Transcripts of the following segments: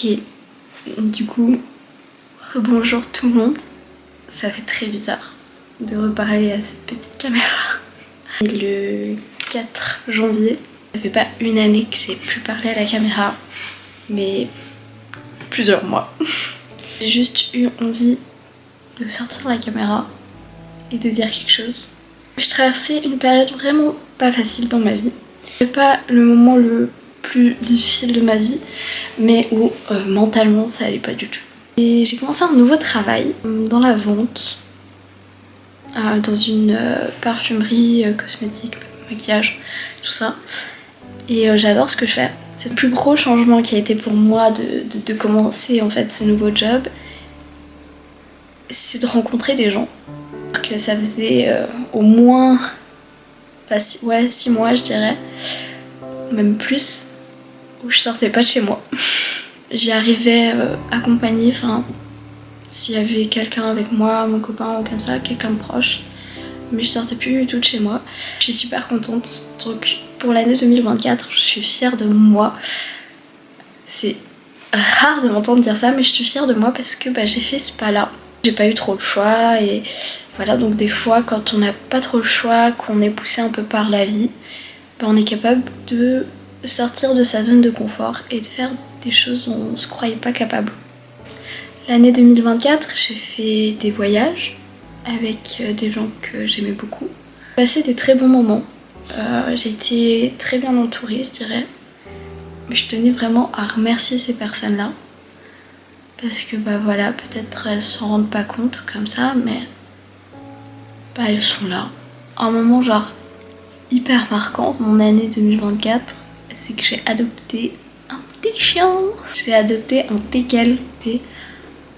Ok, du coup, rebonjour tout le monde. Ça fait très bizarre de reparler à cette petite caméra. Et le 4 janvier, ça fait pas une année que j'ai plus parlé à la caméra, mais plusieurs mois. J'ai juste eu envie de sortir la caméra et de dire quelque chose. Je traversais une période vraiment pas facile dans ma vie. C'est pas le moment le plus difficile de ma vie, mais où mentalement ça allait pas du tout. Et j'ai commencé un nouveau travail dans la vente, dans une parfumerie, cosmétique, maquillage, tout ça. Et j'adore ce que je fais. C'est le plus gros changement qui a été pour moi de commencer en fait ce nouveau job, c'est de rencontrer des gens. Que ça faisait au moins 6 mois je dirais, même plus, où je sortais pas de chez moi. J'y arrivais accompagnée, enfin s'il y avait quelqu'un avec moi, mon copain ou comme ça, quelqu'un de proche, mais je sortais plus du tout de chez moi. Je suis super contente, donc pour l'année 2024 je suis fière de moi. C'est rare de m'entendre dire ça, mais je suis fière de moi parce que j'ai fait ce pas là. J'ai pas eu trop le choix et voilà, donc des fois quand on n'a pas trop le choix, qu'on est poussé un peu par la vie, on est capable de sortir de sa zone de confort et de faire des choses dont on se croyait pas capable. L'année 2024, j'ai fait des voyages avec des gens que j'aimais beaucoup. J'ai passé des très bons moments, j'ai été très bien entourée je dirais. Mais je tenais vraiment à remercier ces personnes-là. Parce que voilà, peut-être elles s'en rendent pas compte comme ça, mais elles sont là. Un moment genre hyper marquant de mon année 2024, c'est que j'ai adopté un petit chien. J'ai adopté un teckel. C'était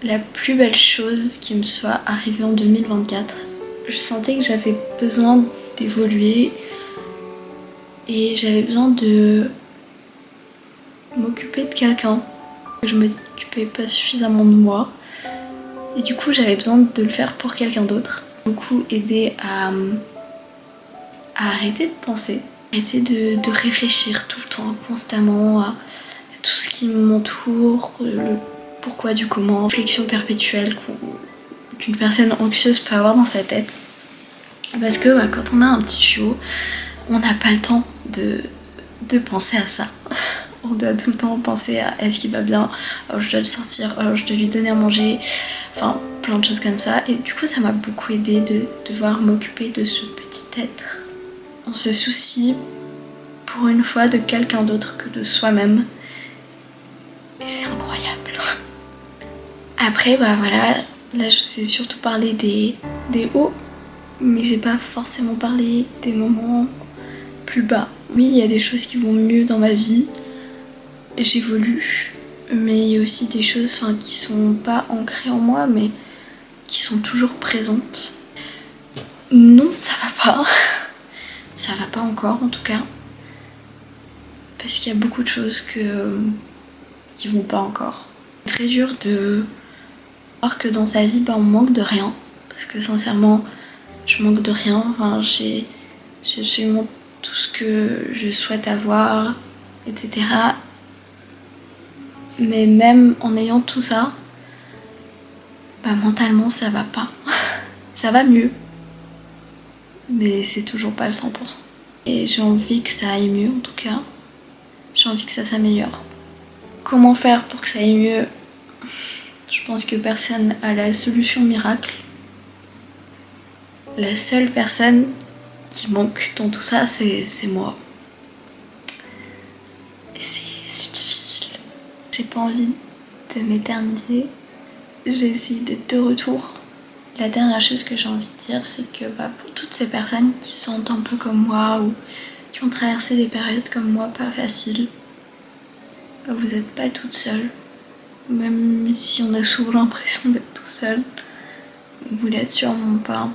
la plus belle chose qui me soit arrivée en 2024. Je sentais que j'avais besoin d'évoluer et j'avais besoin de m'occuper de quelqu'un. Je m'occupais pas suffisamment de moi et du coup j'avais besoin de le faire pour quelqu'un d'autre. Beaucoup aidé à arrêter de penser, arrêter de réfléchir tout le temps, constamment à tout ce qui m'entoure, le pourquoi du comment, réflexion perpétuelle qu'une personne anxieuse peut avoir dans sa tête. Parce que quand on a un petit chiot, on n'a pas le temps de penser à ça. On doit tout le temps penser à est-ce qu'il va bien, oh, je dois le sortir, oh, je dois lui donner à manger, enfin plein de choses comme ça. Et du coup ça m'a beaucoup aidé de devoir m'occuper de ce petit être. On se soucie pour une fois de quelqu'un d'autre que de soi-même. Et c'est incroyable. Après voilà, là je vous ai surtout parlé des hauts, mais j'ai pas forcément parlé des moments plus bas. Oui, il y a des choses qui vont mieux dans ma vie. J'évolue, mais il y a aussi des choses qui sont pas ancrées en moi, mais qui sont toujours présentes. Non, ça va pas. Ça va pas encore en tout cas. Parce qu'il y a beaucoup de choses qui vont pas encore. C'est très dur de voir que dans sa vie, on manque de rien. Parce que sincèrement, je manque de rien. Enfin, j'ai absolument tout ce que je souhaite avoir, etc. Mais même en ayant tout ça, mentalement ça va pas. Ça va mieux, mais c'est toujours pas le 100%. Et j'ai envie que ça aille mieux en tout cas. J'ai envie que ça s'améliore. Comment faire pour que ça aille mieux? Je pense que personne a la solution miracle. La seule personne qui manque dans tout ça, c'est moi. Et c'est difficile. J'ai pas envie de m'éterniser. Je vais essayer d'être de retour. La dernière chose que j'ai envie de dire, c'est que pour toutes ces personnes qui sont un peu comme moi ou qui ont traversé des périodes comme moi pas faciles, vous n'êtes pas toutes seules. Même si on a souvent l'impression d'être tout seul, vous l'êtes sûrement pas.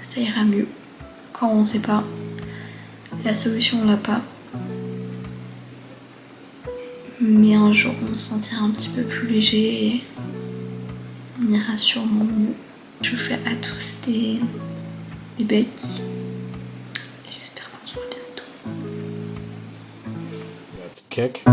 Ça ira mieux. Quand on sait pas, la solution on l'a pas. Mais un jour on se sentira un petit peu plus léger et on ira sûrement mieux. Je vous fais à tous des becs. J'espère qu'on se voit bientôt. That's kick.